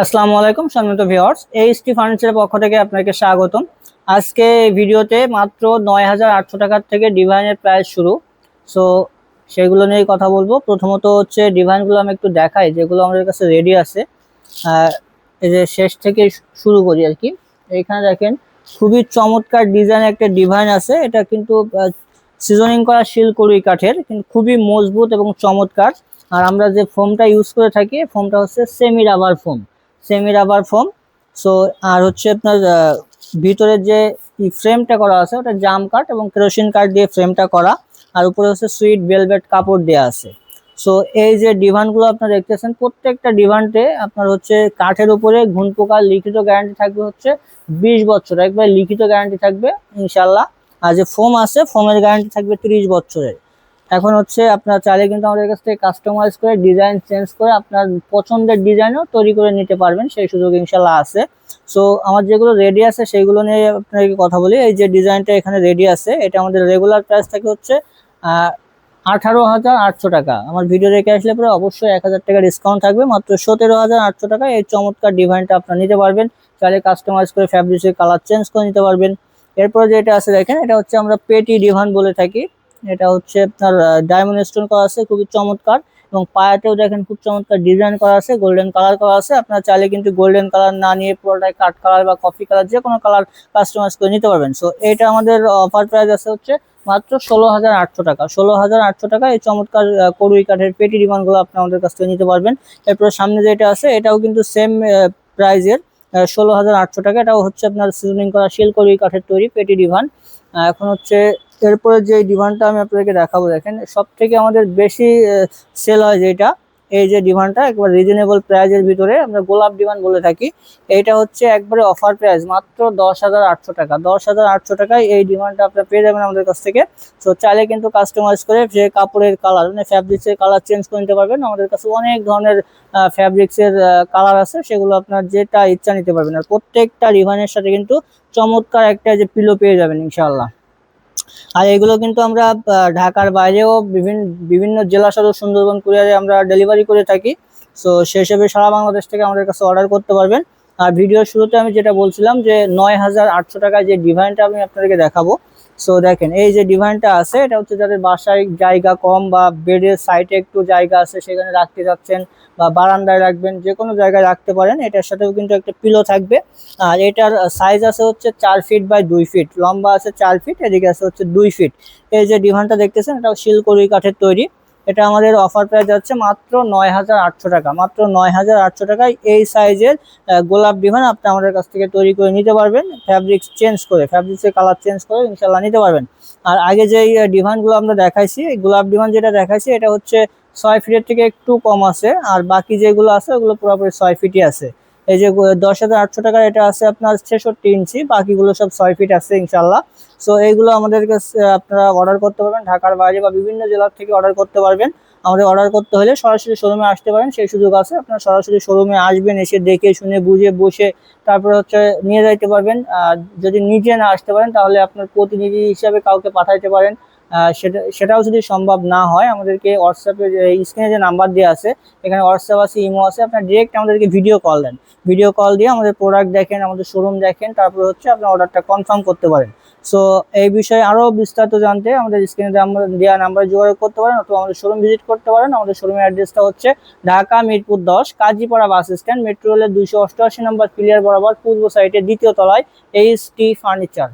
আসসালামু আলাইকুম সম্মানিত ভিউয়ার্স, এইচটি ফার্নিচারের পক্ষ থেকে আপনাকে স্বাগতম। আজকে এই ভিডিওতে মাত্র ৯,৮০০ টাকার থেকে ডিভাইনের প্রাইস শুরু। সো সেগুলো নিয়ে কথা বলবো। প্রথমত হচ্ছে ডিভাইনগুলো আমি একটু দেখাই যেগুলো আমাদের কাছে রেডি আছে। এই যে শেষ থেকে শুরু করি আর কি। এইখানে দেখেন খুবই চমৎকার ডিজাইন একটা ডিভাইন আছে। এটা কিন্তু সিজনিং করা শিলকড়ি কাঠের, কিন্তু খুবই মজবুত এবং চমৎকার। আর আমরা যে ফোমটা ইউজ করে থাকি ফোমটা হচ্ছে সেমি রাবার ফোম। সো আর হচ্ছে আপনার ভিতরে যে ফ্রেমটা করা আছে ওটা জাম কাঠ এবং কেরোসিন কাঠ দিয়ে ফ্রেমটা করা। আর উপরে হচ্ছে সুইট ভেলভেট কাপড় দেওয়া আছে। সো এই যে ডিভানগুলো আপনারা দেখতেছেন, প্রত্যেকটা ডিভানটে আপনার হচ্ছে কাঠের উপরে ঘুন পোকার লিখিত গ্যারান্টি থাকবে হচ্ছে 20 বছর, একবার লিখিত গ্যারান্টি থাকবে ইনশাল্লাহ। আর যে ফোম আছে ফোমের গ্যারান্টি থাকবে 30 বছরের। এখন হচ্ছে আপনার চাইলে কিন্তু আমাদের কাছ থেকে কাস্টমাইজ করে ডিজাইন চেঞ্জ করে আপনার পছন্দের ডিজাইনও তৈরি করে নিতে পারবেন, সেই সুযোগ ইনশাল্লাহ আছে। সো আমার যেগুলো রেডি আছে সেগুলো নিয়ে আপনাকে কথা বলি। এই যে ডিজাইনটা এখানে রেডি আছে এটা আমাদের রেগুলার প্রাইস থাকে হচ্ছে 18,800 টাকা। আমার ভিডিও দেখে আসলে পরে অবশ্যই 1,000 টাকা ডিসকাউন্ট থাকবে, মাত্র 17,800 টাকা এই চমৎকার ডিজাইনটা আপনারা নিতে পারবেন। চাইলে কাস্টমাইজ করে ফ্যাব্রিক্সের কালার চেঞ্জ করে নিতে পারবেন। এরপর যেটা আছে দেখেন, এটা হচ্ছে আমরা পেটি ডিভান বলে থাকি। এটা হচ্ছে আপনার ডায়মন্ড স্টোন করা আছে, খুবই চমৎকার। এবং পায়াতেও দেখেন খুব চমৎকার ডিজাইন করা আছে, গোল্ডেন কালার করা আছে। আপনারা চাইলে কিন্তু গোল্ডেন কালার না নিয়ে পুরোটাই কাঠ কালার বা কফি কালার যে কোনো কালার কাস্টমাইজ করে নিতে পারবেন। সো এটা আমাদের অফার প্রাইস আছে হচ্ছে মাত্র 16,800 টাকা। 16,800 টাকা এই চমৎকার কড়ুই কাঠের পেটি ডিমান্ডগুলো আপনি আমাদের কাছ থেকে নিতে পারবেন। এরপর সামনে যেটা আছে এটাও কিন্তু সেম প্রাইজের, 16,800 টাকা। এটাও হচ্ছে আপনার সিজনিং করা শিল কড়ুই কাঠের তৈরি পেটি ডিভান। এখন হচ্ছে এরপরে যে ডিভানটা আমি আপনাদেরকে দেখাবো, দেখেন সব থেকে আমাদের বেশি সেল হয় যেটা, এই যে ডিভানটা একবার রিজনেবল প্রাইজের ভিতরে আমরা গোলাপ ডিভান বলে থাকি। এইটা হচ্ছে একবারে অফার প্রাইস মাত্র 10,800 টাকা। 10,800 টাকায় এই ডিভানটা আপনারা পেয়ে যাবেন আমাদের কাছ থেকে। তো চাইলে কিন্তু কাস্টমাইজ করে যে কাপড়ের কালার মানে ফ্যাব্রিক্সের কালার চেঞ্জ করে নিতে পারবেন। আমাদের কাছে অনেক ধরনের ফ্যাব্রিক্সের কালার আছে, সেগুলো আপনার যেটা ইচ্ছা নিতে পারবেন। আর প্রত্যেকটা ডিভানের সাথে কিন্তু চমৎকার একটা যে পিলো পেয়ে যাবেন ইনশাআল্লাহ। আর এগুলো কিন্তু আমরা ঢাকার বাইরেও বিভিন্ন বিভিন্ন জেলা সদর সুন্দরবন কুরিয়ারে আমরা ডেলিভারি করে থাকি। সো সেই হিসেবে সারা বাংলাদেশ থেকে আমাদের কাছে অর্ডার করতে পারবেন। আর ভিডিওর শুরুতে আমি যেটা বলছিলাম যে 9,800 টাকায় যে ডিভাইনটা আমি আপনাদেরকে দেখাবো। সো দেখেন এই যে ডিভাইনটা আছে এটা হচ্ছে যাদের বাসায় জায়গা কম বা বেডের সাইডে একটু জায়গা আছে সেখানে রাখতে যাচ্ছেন, বা বারান্দায় রাখবেন, যে কোনো জায়গায় রাখতে পারেন। এটার সাথেও কিন্তু একটা পিলো থাকবে। আর এটার সাইজ আছে হচ্ছে 4 ফিট বাই 2 ফিট, লম্বা আছে 4 ফিট, এদিকে আছে হচ্ছে 2 ফিট। এই যে ডিভানটা দেখতেছেন এটা শিলকড়ি কাঠের তৈরি। এটা আমাদের অফার প্রাইস যাচ্ছে মাত্র 9,800 টাকা। মাত্র 9,800 টাকায় এই সাইজের গোলাপ ডিভান আপনি আমাদের কাছ থেকে তৈরি করে নিতে পারবেন, ফ্যাব্রিক্স চেঞ্জ করে, ফ্যাব্রিক্সের কালার চেঞ্জ করে ইনশাল্লাহ নিতে পারবেন। আর আগে যে ডিভানগুলো আমরা দেখাইছি, এই গোলাপ ডিভান যেটা দেখাইছি এটা হচ্ছে 6 ফিটের থেকে একটু কম আছে, আর বাকি যেগুলো আছে ওগুলো পুরোপুরি 6 ফিটই আছে। এই যে 10,800 টাকার এটা আছে আপনার 66 ইঞ্চি, বাকিগুলো সব 6 ফিট আছে ইনশাল্লাহ। সো এইগুলো আমাদের কাছে আপনারা অর্ডার করতে পারবেন, ঢাকার বাইরে বা বিভিন্ন জেলার থেকে অর্ডার করতে পারবেন। আমাদের অর্ডার করতে হলে সরাসরি শোরুমে আসতে পারেন, সেই সুযোগ আছে। আপনারা সরাসরি শোরুমে আসবেন, এসে দেখে শুনে বুঝে বসে তারপরে হচ্ছে নিয়ে যাইতে পারবেন। আর যদি নিজে না আসতে পারেন তাহলে আপনার প্রতিনিধি হিসাবে কাউকে পাঠাইতে পারেন। সেটাও যদি সম্ভব না হয় আমাদেরকে হোয়াটসঅ্যাপে স্ক্রিনে যে নাম্বার দেওয়া আছে, এখানে হোয়াটসঅ্যাপ আছে, ইমো আছে, আপনার ডিরেক্ট আমাদেরকে ভিডিও কল দেন। ভিডিও কল দিয়ে আমাদের প্রোডাক্ট দেখেন, আমাদের শোরুম দেখেন, তারপরে হচ্ছে আপনার অর্ডারটা কনফার্ম করতে পারেন। সো এই বিষয়ে আরো বিস্তারিত জানতে আমাদের স্ক্রিনে দেওয়া নাম্বারে যোগাযোগ করতে পারেন, অথবা আমাদের শোরুম ভিজিট করতে পারেন। আমাদের শোরুমের অ্যাড্রেসটা হচ্ছে Dhaka Mirpur 10 Kazipara bus stand, metro রেলের 288 নম্বর পিলিয়ার বরাবর পূর্ব সাইডে দ্বিতীয় তলায় এইচটি ফার্নিচার।